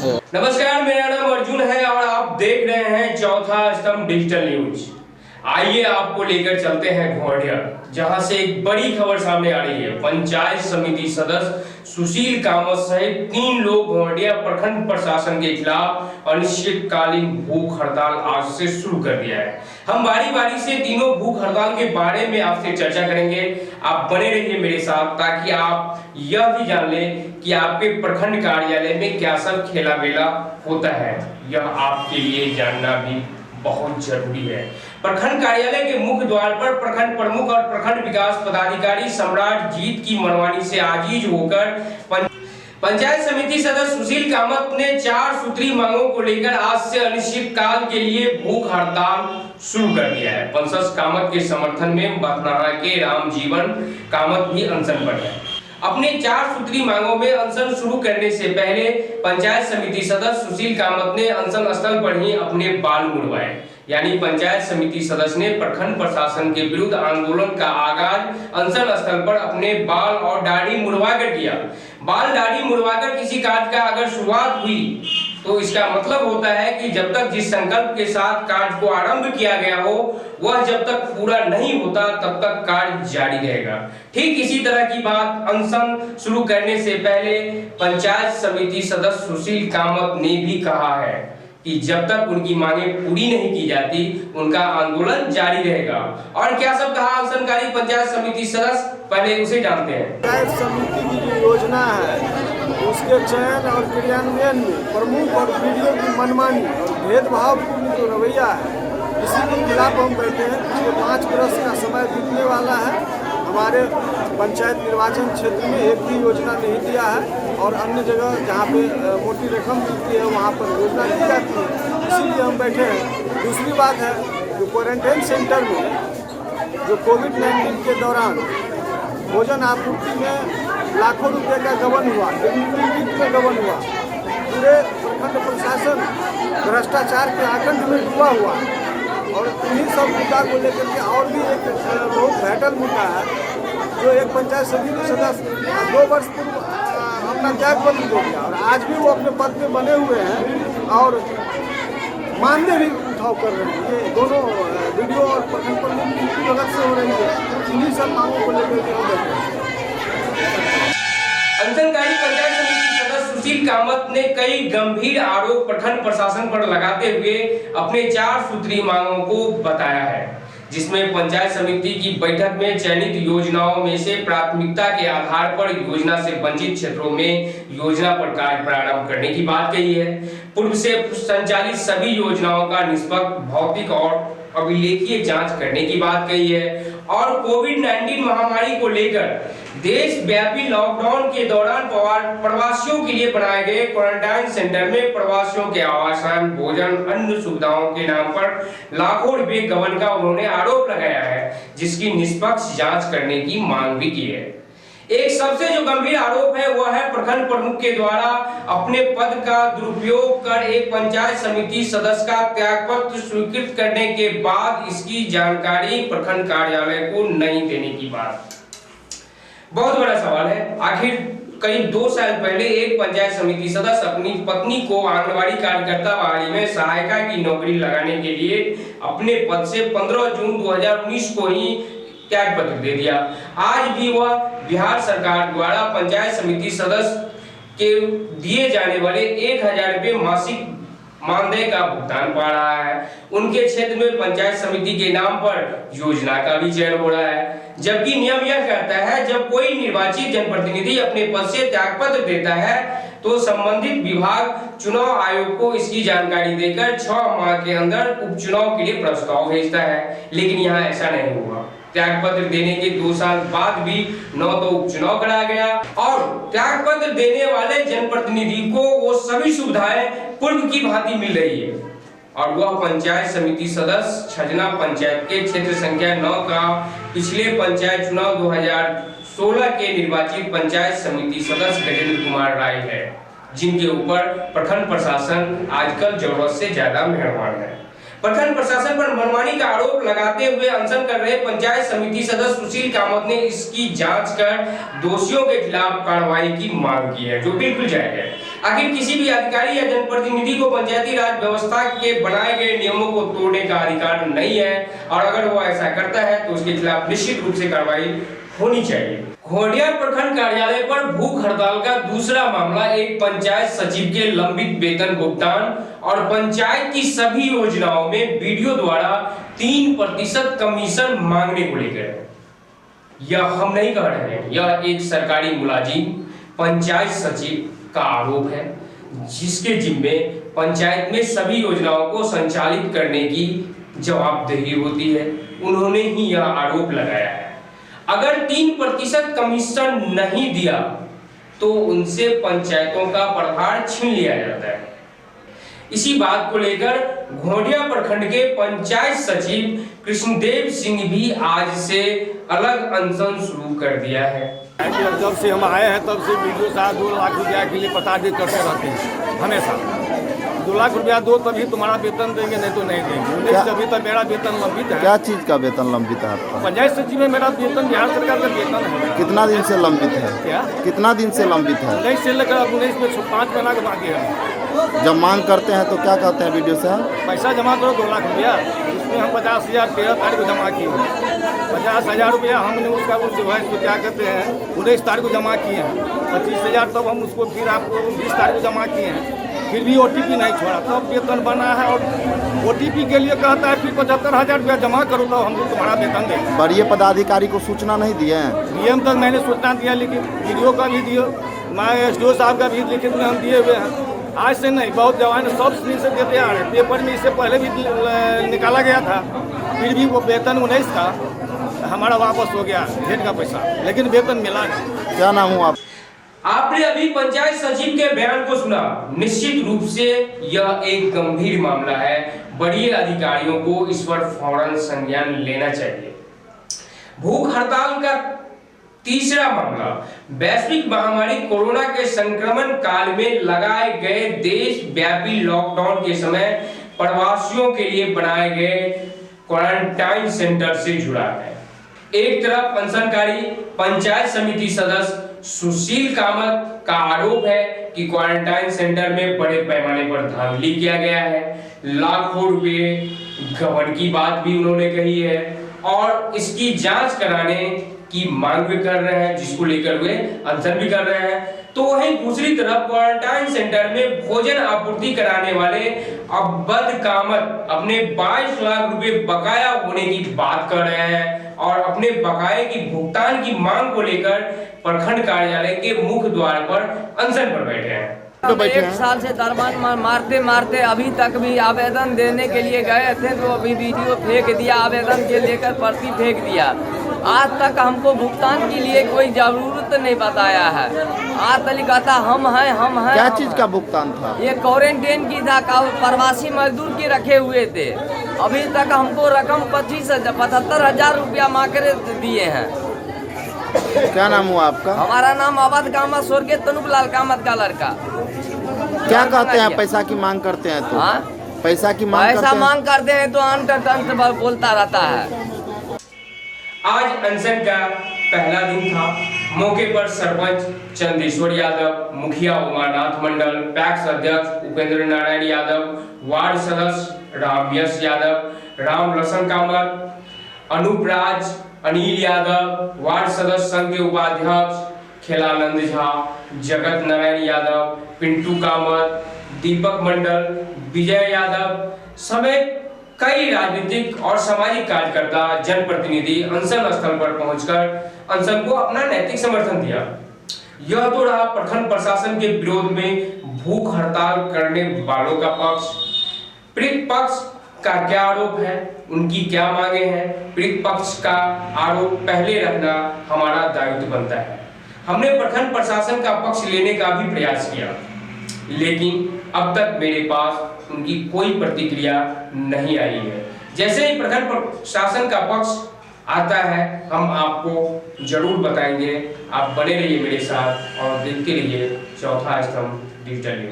नमस्कार, मेरा नाम अर्जुन है और आप देख रहे हैं चौथा स्तंभ डिजिटल न्यूज। आइए आपको लेकर चलते हैं घोड़िया, जहां से एक बड़ी खबर सामने आ रही है। पंचायत समिति सदस्य सुशील कामत सहित 3 लोग घोड़िया प्रखंड प्रशासन के खिलाफ अनिश्चितकालीन भूख हड़ताल आज से शुरू कर दिया है। हम बारी बारी से तीनों भूख हड़ताल के बारे में आपसे चर्चा करेंगे। आप बने रहिए मेरे साथ ताकि आप यह भी जान लें कि आपके प्रखंड कार्यालय में क्या सब खेला मेला होता है। यह आपके लिए जानना भी बहुत जरूरी है। प्रखंड कार्यालय के मुख्य द्वार पर प्रखंड प्रमुख और प्रखंड विकास पदाधिकारी सम्राट जीत की मनमानी से आजीज होकर पंचायत समिति सदस्य सुशील कामत ने 4 सूत्री मांगों को लेकर आज से अनिश्चित काल के लिए भूख हड़ताल शुरू कर दिया है। पंकज कामत के समर्थन में बथनाहा के रामजीवन कामत भी अनशन पर है। अपने 4 सूत्री मांगों में अनशन शुरू करने से पहले पंचायत समिति सदस्य सुशील कामत ने अनशन स्थल पर ही अपने बाल मुड़वाए। यानी पंचायत समिति सदस्य ने प्रखंड प्रशासन के विरुद्ध आंदोलन का आगाज अनशन स्थल पर अपने बाल और दाढ़ी मुड़वाकर किया। बाल दाढ़ी मुड़वाकर किसी कार्य का अगर शुरुआत हुई तो इसका मतलब होता है कि जब तक जिस संकल्प के साथ कार्य को आरंभ किया गया हो वह जब तक पूरा नहीं होता तब तक कार्य जारी रहेगा। ठीक इसी तरह की बात अनशन शुरू करने से पहले पंचायत समिति सदस्य सुशील कामत ने भी कहा है कि जब तक उनकी मांगें पूरी नहीं की जाती उनका आंदोलन जारी रहेगा। और क्या सब कहा अनशनकारी पंचायत समिति सदस्य, पहले उसे जानते हैं। पंचायत समिति की जो योजना है उसके चयन और क्रियान्वयन में प्रमुख और वीडियो की मनमानी और भेदभावपूर्ण जो रवैया है इसी के खिलाफ हम बैठे हैं। पिछले 5 बरस का समय बीतने वाला है। हमारे पंचायत निर्वाचन क्षेत्र में एक भी योजना नहीं दिया है और अन्य जगह जहाँ पे मोटी रकम मिलती है वहाँ पर योजना दी जाती है, इसीलिए हम बैठे हैं। दूसरी बात है जो क्वारंटाइन सेंटर में जो कोविड-19 के दौरान भोजन आपूर्ति में लाखों रुपए का गबन हुआ, में गबन हुआ, पूरे प्रखंड प्रशासन भ्रष्टाचार के आकंठ में डूबा हुआ और इन्हीं सब मुद्दा को लेकर के और भी एक बहुत वाइटल मुद्दा है जो एक पंचायत समिति सदस्य 2 वर्ष पूर्व अपना त्याग पत्र दे दिया और आज भी वो अपने पद में बने हुए हैं और मानदेय भी उठाव कर रहे हैं। ये दोनों वीडियो और प्रखंड प्रमुख की मदद से हो रही है। इन्हीं सब मांगों को लेकर के हम बैठे हैं। अनशनकारी पंचायत समिति सदस्य सुशील कामत ने कई गंभीर आरोप प्रखंड प्रशासन पर लगाते हुए अपने 4 सूत्री मांगों को बताया है, जिसमें पंचायत समिति की बैठक में चयनित योजनाओं में से प्राथमिकता के आधार पर योजना से वंचित क्षेत्रों में योजना पर कार्य प्रारंभ करने की बात कही है। पूर्व से संचालित सभी योजनाओं का निष्पक्ष भौतिक और अभिलेखीय जांच करने की बात कही है और कोविड-19 महामारी को लेकर देशव्यापी लॉकडाउन के दौरान प्रवासियों के लिए बनाए गए क्वारंटाइन सेंटर में प्रवासियों के आवासन, भोजन, अन्य सुविधाओं के नाम पर लाखों रुपए गबन का उन्होंने आरोप लगाया है, जिसकी निष्पक्ष जांच करने की मांग भी की है। एक सबसे जो गंभीर आरोप है वह है प्रखंड प्रमुख के द्वारा अपने पद का दुरुपयोग कर एक पंचायत समिति सदस्य का त्यागपत्र स्वीकृत करने के बाद इसकी जानकारी प्रखंड कार्यालय को नहीं देने की बात। बहुत बड़ा सवाल है। आखिर करीब 2 साल पहले एक पंचायत समिति सदस्य अपनी पत्नी को आंगनबाड़ी कार्यकर्ता बहाली में सहायिका की नौकरी लगाने के लिए अपने पद से 15 जून 2019 को ही त्याग पत्र दे दिया। आज भी वह बिहार सरकार द्वारा पंचायत समिति सदस्य के दिए जाने वाले 1000 रुपए मासिक मानदेय का भुगतान पा रहा है। उनके क्षेत्र में पंचायत समिति के नाम पर योजना का भी चयन हो रहा है, जबकि नियम यह कहता है जब कोई निर्वाचित जनप्रतिनिधि अपने पद से त्यागपत्र देता है तो संबंधित विभाग चुनाव आयोग को इसकी जानकारी देकर 6 माह के अंदर उपचुनाव के लिए प्रस्ताव भेजता है। लेकिन यहाँ ऐसा नहीं हुआ। त्यागपत्र देने के 2 साल बाद भी न तो उपचुनाव कराया गया और त्यागपत्र देने वाले जनप्रतिनिधि को वो सभी सुविधाएं पूर्व की भांति मिल रही है और वह पंचायत समिति सदस्य छजना पंचायत के क्षेत्र संख्या 9 का पिछले पंचायत चुनाव 2016 के निर्वाचित पंचायत समिति सदस्य गजेंद्र कुमार राय है, जिनके ऊपर प्रखंड प्रशासन आजकल जरूरत से ज्यादा मेहरबान है। प्रखंड प्रशासन पर मनमानी का आरोप लगाते हुए अनशन कर रहे पंचायत समिति सदस्य सुशील कामत ने इसकी जांच कर दोषियों के खिलाफ कार्रवाई की मांग की है, जो बिल्कुल जायज है। आखिर किसी भी अधिकारी या जनप्रतिनिधि को पंचायती राज व्यवस्था के बनाए गए नियमों को तोड़ने का अधिकार नहीं है, और अगर वो ऐसा करता है तो उसके खिलाफ निश्चित रूप से कार्रवाई होनी चाहिए। घोड़िया प्रखंड कार्यालय पर भूख हड़ताल का दूसरा मामला एक पंचायत सचिव के लंबित वेतन भुगतान और पंचायत की सभी योजनाओं में वीडियो द्वारा 3% कमीशन मांगने को लेकर है। यह हम नहीं कह रहे हैं, यह एक सरकारी मुलाजिम पंचायत सचिव का आरोप है, जिसके जिम्मे पंचायत में सभी योजनाओं को संचालित करने की जवाबदेही होती है। उन्होंने ही यह आरोप लगाया है। अगर 3% कमीशन नहीं दिया तो उनसे पंचायतों का प्रभार छीन लिया जाता है। इसी बात को लेकर घोड़िया प्रखंड के पंचायत सचिव कृष्णदेव सिंह भी आज से अलग अनशन शुरू कर दिया है। जब से हम आए हैं तब से वीडियो साहब 2 लाख रुपया के लिए प्रताड़ित करते रहते हैं हमेशा। 2 लाख रुपया दो तभी तुम्हारा वेतन देंगे, नहीं तो नहीं देंगे। अभी तक मेरा वेतन लंबित है। क्या चीज़ का वेतन लंबित है आपका? पंचायत सचिव में मेरा वेतन बिहार सरकार का वेतन है। कितना दिन से लंबित है? क्या कितना दिन से लंबित है? 19 से लेकर 19 में 5 महीना के बाकी है। जब मांग करते हैं तो क्या कहते हैं वीडियो से? पैसा जमा करो 2 लाख रुपया, उसमें हम 50,000 13 तारीख को जमा किए। 50,000 रुपया हमने उसका जो है क्या कहते हैं 19 तारीख को जमा किए हैं। 25,000 तब हम उसको फिर आपको 20 तारीख को जमा किए हैं। फिर भी OTP नहीं छोड़ा, तब वेतन बना है। और OTP के लिए कहता है फिर 75,000 रुपया जमा करो तो हम तुम्हारा वेतन देंगे। बड़े पदाधिकारी को सूचना नहीं दिए हैं? DM तक मैंने सूचना दिया, लेकिन वीडियो का भी दियो, मैं SDO साहब का भी लिखित में हम दिए हुए हैं। आज से नहीं, बहुत जवान सब से देते आ रहे। पेपर में इससे पहले भी निकाला गया था, फिर भी वो वेतन 19 का हमारा वापस हो गया, भेंट का पैसा, लेकिन वेतन मिला नहीं। क्या नाम हुआ? आपने अभी पंचायत सचिव के बयान को सुना। निश्चित रूप से यह एक गंभीर मामला है। बड़े अधिकारियों को इस पर फौरन संज्ञान लेना चाहिए। भूख हड़ताल का तीसरा मामला वैश्विक महामारी कोरोना के संक्रमण काल में लगाए गए देशव्यापी लॉकडाउन के समय प्रवासियों के लिए बनाए गए क्वारंटाइन सेंटर से जुड़ा है। एक तरफ अनशनकारी पंचायत समिति सदस्य सुशील कामत का आरोप है कि क्वारंटाइन सेंटर में बड़े पैमाने पर धांधली किया गया है, लाखों रुपए गबन की बात भी उन्होंने कही है, और इसकी जांच कराने की मांग भी कर रहे हैं, जिसको लेकर वे अनशन भी कर रहे हैं। तो वहीं दूसरी तरफ क्वारंटाइन सेंटर में भोजन आपूर्ति कराने वाले अब्बद कामत अपने 22 लाख रुपए बकाया होने की बात कर रहे हैं और अपने बकाये की भुगतान की मांग को लेकर प्रखंड कार्यालय के मुख्य द्वार पर अनशन पर बैठे हैं। हम 1 साल से दरबान मारते मारते अभी तक भी आवेदन देने के लिए गए थे, तो अभी वीडियो फेंक दिया, आवेदन के लेकर पर्ची फेंक दिया। आज तक हमको भुगतान के लिए कोई जरूरत नहीं बताया है। आज तक कहता हम हैं। क्या चीज का भुगतान था? ये क्वारंटाइन की था, प्रवासी मजदूर के रखे हुए थे। अभी तक हमको रकम 75,000 रुपया मांगे दिए हैं। क्या नाम हुआ आपका? हमारा नाम अवध कामत, स्वर्गीय तनुपलाल कामत का लड़का। क्या कहते हैं? पैसा की मांग करते हैं तो? हाँ? पैसा की मांग पैसा मांग करते हैं तो अंत बोलता रहता है। आज अनशन का पहला दिन था। मौके पर सरपंच चंदेश्वर यादव, मुखिया उमानाथ मंडल, पैक्स अध्यक्ष उपेंद्र नारायण यादव, वार्ड सदस्य रामयश यादव, राम लसन कामत, अनूप राज, अनिल यादव, वार्ड सदस्य संघ के उपाध्यक्ष खेलानंद झा, जगत नारायण यादव, पिंटू कामत, दीपक मंडल, विजय यादव समेत कई राजनीतिक और सामाजिक कार्यकर्ता, जनप्रतिनिधि अनशन स्थल पर पहुंचकर अनशन को अपना नैतिक समर्थन दिया। यह तो रहा प्रखंड प्रशासन के विरोध में भूख हड़ताल करने वालों का पक्ष। पीड़ित पक्ष का क्या आरोप है, उनकी क्या मांगे हैं, पीड़ित पक्ष का आरोप पहले रखना हमारा दायित्व बनता है। हमने प्रखंड प्रशासन का पक्ष लेने का भी प्रयास किया, लेकिन अब तक मेरे पास उनकी कोई प्रतिक्रिया नहीं आई है। जैसे ही प्रखंड प्रशासन का पक्ष आता है हम आपको जरूर बताएंगे। आप बने रहिए मेरे साथ और देखते रहिए चौथा स्तंभ डिजिटल न्यूज।